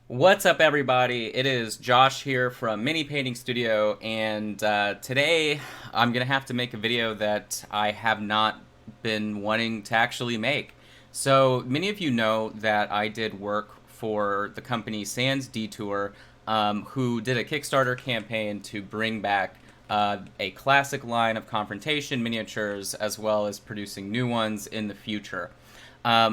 What's up, everybody? It is Josh here from Mini Painting Studio, and today I'm gonna have to make a video that I have not been wanting to actually make. So many of you know that I did work for the company Sans-Détour, who did a Kickstarter campaign to bring back a classic line of Confrontation miniatures, as well as producing new ones in the future.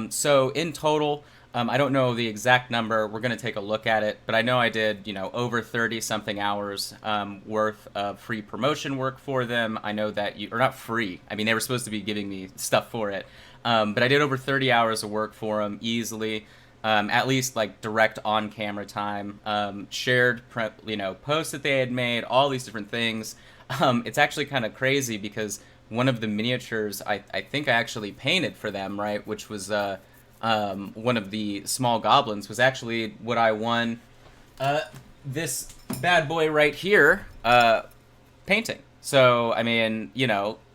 So in total, I don't know the exact number. We're going to take a look at it, but I know I did, over 30 something hours worth of free promotion work for them. I know that or not free. I mean, they were supposed to be giving me stuff for it. But I did over 30 hours of work for them easily. At least like direct on camera time, shared, posts that they had made, all these different things. It's actually kind of crazy because one of the miniatures I think I actually painted for them, right, which was one of the small goblins, was actually what I won this bad boy right here painting. So, I mean,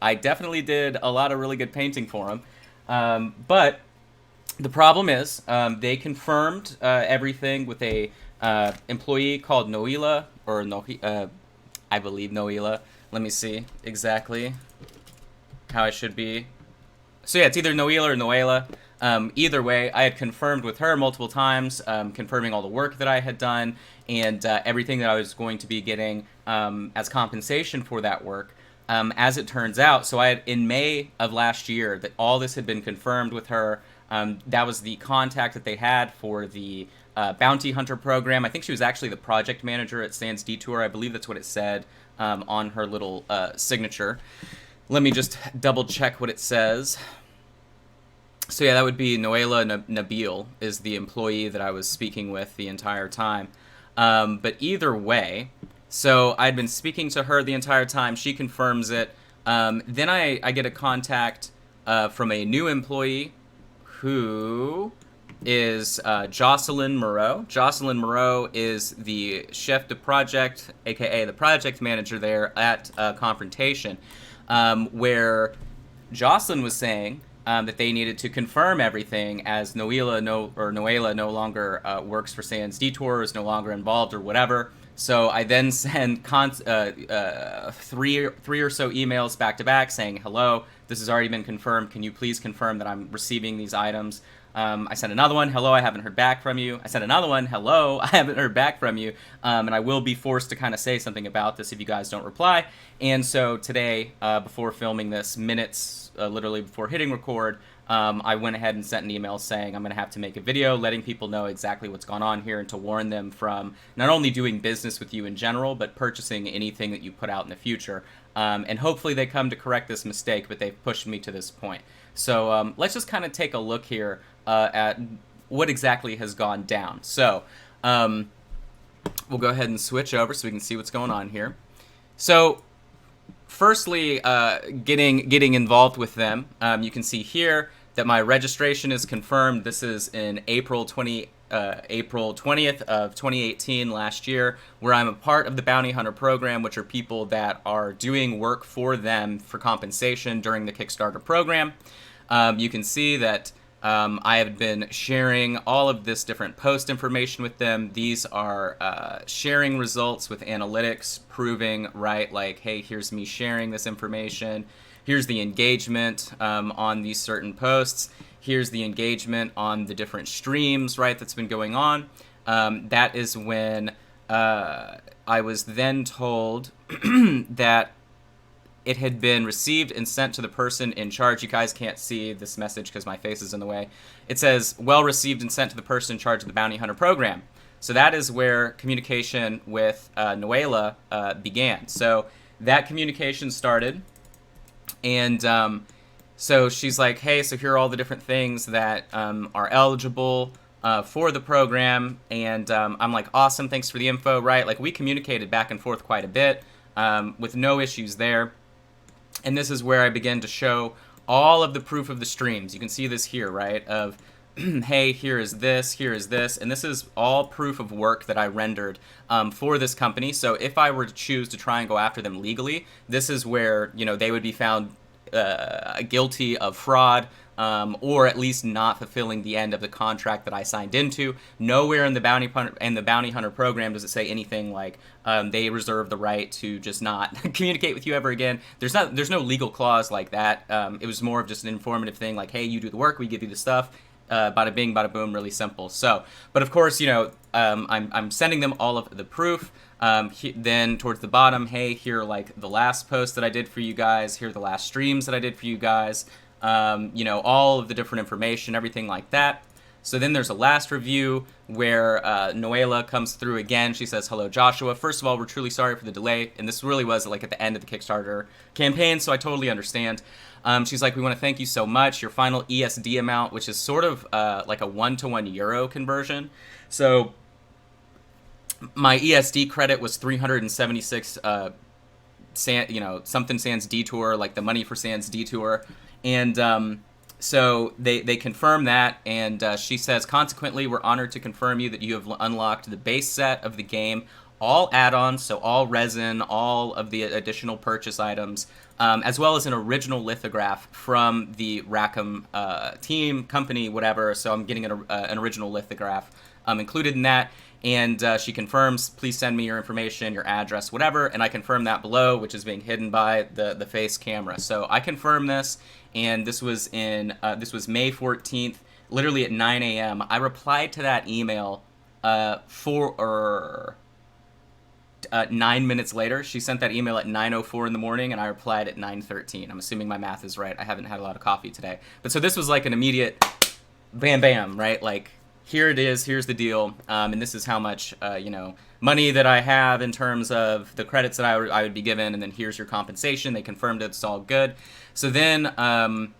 I definitely did a lot of really good painting for him. But the problem is they confirmed everything with a employee called Noela, or I believe Noela. Let me see exactly how it should be. So yeah, it's either Noela or Noela. Either way, I had confirmed with her multiple times, confirming all the work that I had done and everything that I was going to be getting as compensation for that work. As it turns out, so I had, in May of last year, that all this had been confirmed with her. That was the contact that they had for the bounty hunter program. I think she was actually the project manager at Sans-Détour. I believe that's what it said on her little signature. Let me just double check what it says. So yeah, that would be Noela Nabil is the employee that I was speaking with the entire time. But either way, so I'd been speaking to her the entire time. She confirms it. Then I get a contact from a new employee who is Jocelyn Moreau. Jocelyn Moreau is the chef de project, aka the project manager there at Confrontation, where Jocelyn was saying that they needed to confirm everything, as Noela no longer works for Sans-Détour, is no longer involved or whatever. So I then send three or so emails back to back saying, hello, this has already been confirmed. Can you please confirm that I'm receiving these items? I sent another one, hello, I haven't heard back from you. I sent another one, hello, I haven't heard back from you. And I will be forced to kind of say something about this if you guys don't reply. And so today, before filming this, minutes literally before hitting record, I went ahead and sent an email saying I'm going to have to make a video letting people know exactly what's gone on here and to warn them from not only doing business with you in general, but purchasing anything that you put out in the future. And hopefully they come to correct this mistake, but they've pushed me to this point. So let's just kind of take a look here at what exactly has gone down. So we'll go ahead and switch over so we can see what's going on here. So firstly, getting involved with them, you can see here that my registration is confirmed. This is in April 20th of 2018 last year, where I'm a part of the Bounty Hunter program, which are people that are doing work for them for compensation during the Kickstarter program. You can see that I have been sharing all of this different post information with them. These are sharing results with analytics proving, right, like, hey, here's me sharing this information. Here's the engagement on these certain posts. Here's the engagement on the different streams, right, that's been going on. That is when I was then told that it had been received and sent to the person in charge. You guys can't see this message because my face is in the way. It says, well received and sent to the person in charge of the Bounty Hunter program. So that is where communication with Noela began. So that communication started. And so she's like, hey, so here are all the different things that are eligible for the program. And I'm like, awesome, thanks for the info, right? Like, we communicated back and forth quite a bit with no issues there. And this is where I began to show all of the proof of the streams. You can see this here, right, of, hey, here is this, and this is all proof of work that I rendered for this company. So if I were to choose to try and go after them legally, this is where, they would be found guilty of fraud or at least not fulfilling the end of the contract that I signed into. Nowhere in the bounty hunter program does it say anything like they reserve the right to just not communicate with you ever again. There's no legal clause like that. It was more of just an informative thing, like, hey, you do the work, we give you the stuff. Bada bing, bada boom, really simple. So, but of course, I'm sending them all of the proof. Then towards the bottom, hey, here are like the last post that I did for you guys. Here are the last streams that I did for you guys. All of the different information, everything like that. So then there's a last review where Noela comes through again. She says, hello, Joshua. First of all, we're truly sorry for the delay. And this really was like at the end of the Kickstarter campaign, so I totally understand. She's like, we want to thank you so much. Your final ESD amount, which is sort of like a 1-to-1 euro conversion. So my ESD credit was 376 something Sans Detour, like the money for Sans Detour. And so they confirm that, and she says, consequently, we're honored to confirm you that you have unlocked the base set of the game, all add-ons, so all resin, all of the additional purchase items, as well as an original lithograph from the Rackham team, company, whatever. So I'm getting an original lithograph included in that. And she confirms, please send me your information, your address, whatever. And I confirm that below, which is being hidden by the face camera. So I confirm this, and this was May 14th, literally at 9 a.m. I replied to that email 9 minutes later. She sent that email at 9:04 in the morning, and I replied at 9:13. I'm assuming my math is right. I haven't had a lot of coffee today. But so this was like an immediate bam, bam, right? Like, here it is, here's the deal, and this is how much, money that I have in terms of the credits that I would be given, and then here's your compensation. They confirmed it's all good. So then on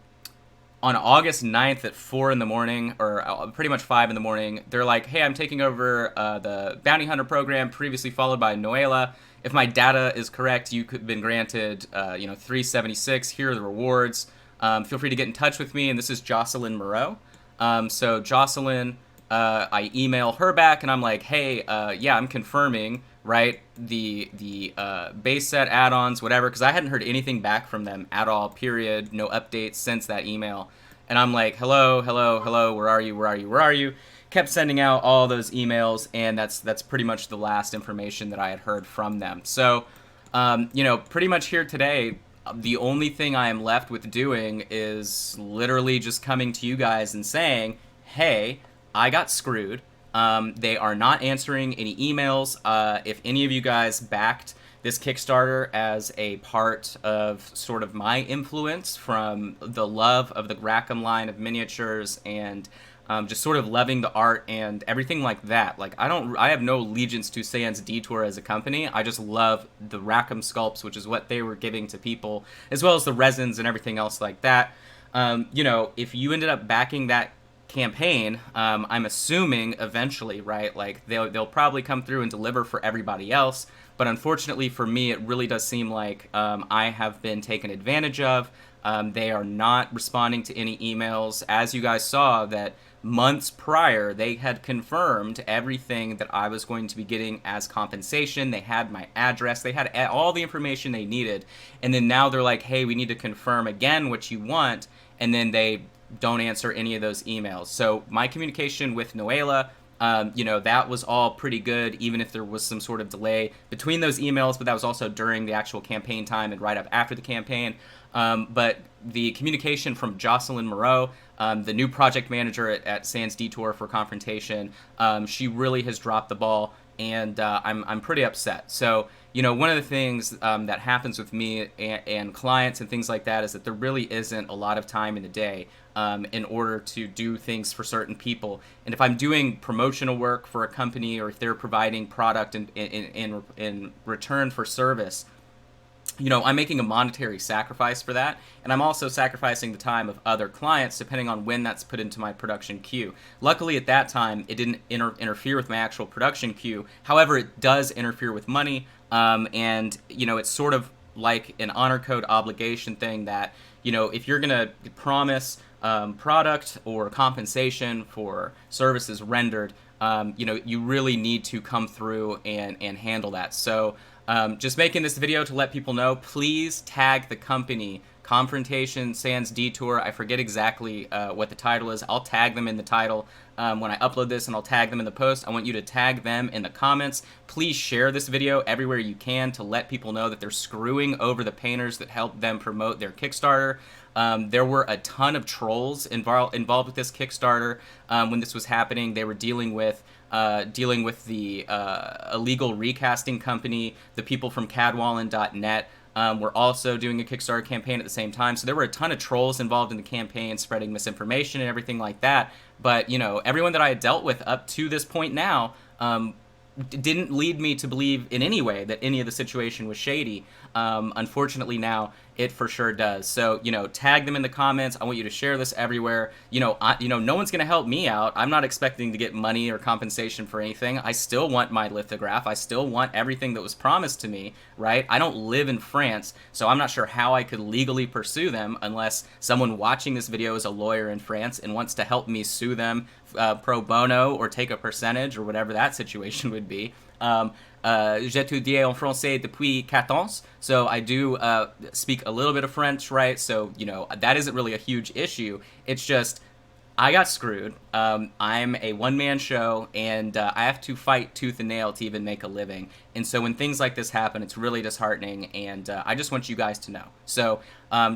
August 9th at 4 in the morning, or pretty much 5 in the morning, they're like, hey, I'm taking over the Bounty Hunter program, previously followed by Noela. If my data is correct, you could have been granted, 376. Here are the rewards. Feel free to get in touch with me, and this is Jocelyn Moreau. So Jocelyn... I email her back, and I'm like, hey, yeah, I'm confirming, right, the base set, add-ons, whatever, because I hadn't heard anything back from them at all, period, no updates since that email. And I'm like, hello, where are you? Kept sending out all those emails, and that's pretty much the last information that I had heard from them. So, pretty much here today, the only thing I am left with doing is literally just coming to you guys and saying, hey, I got screwed. They are not answering any emails. If any of you guys backed this Kickstarter as a part of sort of my influence from the love of the Rackham line of miniatures and just sort of loving the art and everything like that. Like, I have no allegiance to Sans Detour as a company. I just love the Rackham sculpts, which is what they were giving to people, as well as the resins and everything else like that. If you ended up backing that campaign, I'm assuming eventually, right, like they'll probably come through and deliver for everybody else, but unfortunately for me, it really does seem like I have been taken advantage of. They are not responding to any emails. As you guys saw, that months prior, they had confirmed everything that I was going to be getting as compensation. They had my address, they had all the information they needed, and then now they're like, hey, we need to confirm again what you want, and then they don't answer any of those emails. So my communication with Noela, that was all pretty good, even if there was some sort of delay between those emails, but that was also during the actual campaign time and right up after the campaign. But the communication from Jocelyn Moreau, the new project manager at Sans Detour for Confrontation, she really has dropped the ball, and I'm pretty upset. So, one of the things that happens with me and clients and things like that is that there really isn't a lot of time in the day in order to do things for certain people. And if I'm doing promotional work for a company, or if they're providing product in return for service, I'm making a monetary sacrifice for that, and I'm also sacrificing the time of other clients depending on when that's put into my production queue. Luckily, at that time, it didn't interfere with my actual production queue. However, it does interfere with money, and, it's sort of like an honor code obligation thing that, if you're going to promise product or compensation for services rendered, you really need to come through and handle that. So just making this video to let people know, please tag the company Confrontation Sans Detour. I forget exactly what the title is. I'll tag them in the title when I upload this, and I'll tag them in the post. I want you to tag them in the comments. Please share this video everywhere you can to let people know that they're screwing over the painters that helped them promote their Kickstarter. There were a ton of trolls involved with this Kickstarter when this was happening. They were dealing with the illegal recasting company, the people from cadwallin.net. We're also doing a Kickstarter campaign at the same time. So there were a ton of trolls involved in the campaign, spreading misinformation and everything like that. But, you know, everyone that I had dealt with up to this point now didn't lead me to believe in any way that any of the situation was shady. Unfortunately now, it for sure does. So, you know, tag them in the comments. I want you to share this everywhere. You know, no one's going to help me out. I'm not expecting to get money or compensation for anything. I still want my lithograph. I still want everything that was promised to me, right? I don't live in France, so I'm not sure how I could legally pursue them unless someone watching this video is a lawyer in France and wants to help me sue them pro bono or take a percentage or whatever that situation would be. J'étudie en français depuis 4 ans, so I do speak a little bit of French, right? So, you know, that isn't really a huge issue. It's just, I got screwed. I'm a one-man show, and I have to fight tooth and nail to even make a living. And so when things like this happen, it's really disheartening, and I just want you guys to know. So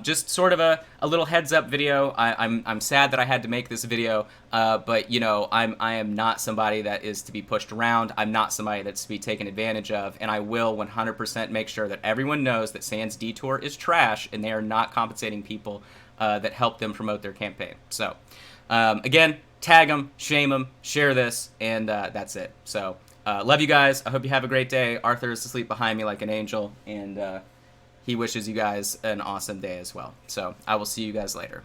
just sort of a little heads-up video. I'm sad that I had to make this video, but, you know, I am not somebody that is to be pushed around. I'm not somebody that's to be taken advantage of, and I will 100% make sure that everyone knows that Sans Detour is trash, and they are not compensating people that help them promote their campaign. So again, tag them, shame them, share this, and that's it. So love you guys. I hope you have a great day. Arthur is asleep behind me like an angel, and he wishes you guys an awesome day as well. So I will see you guys later.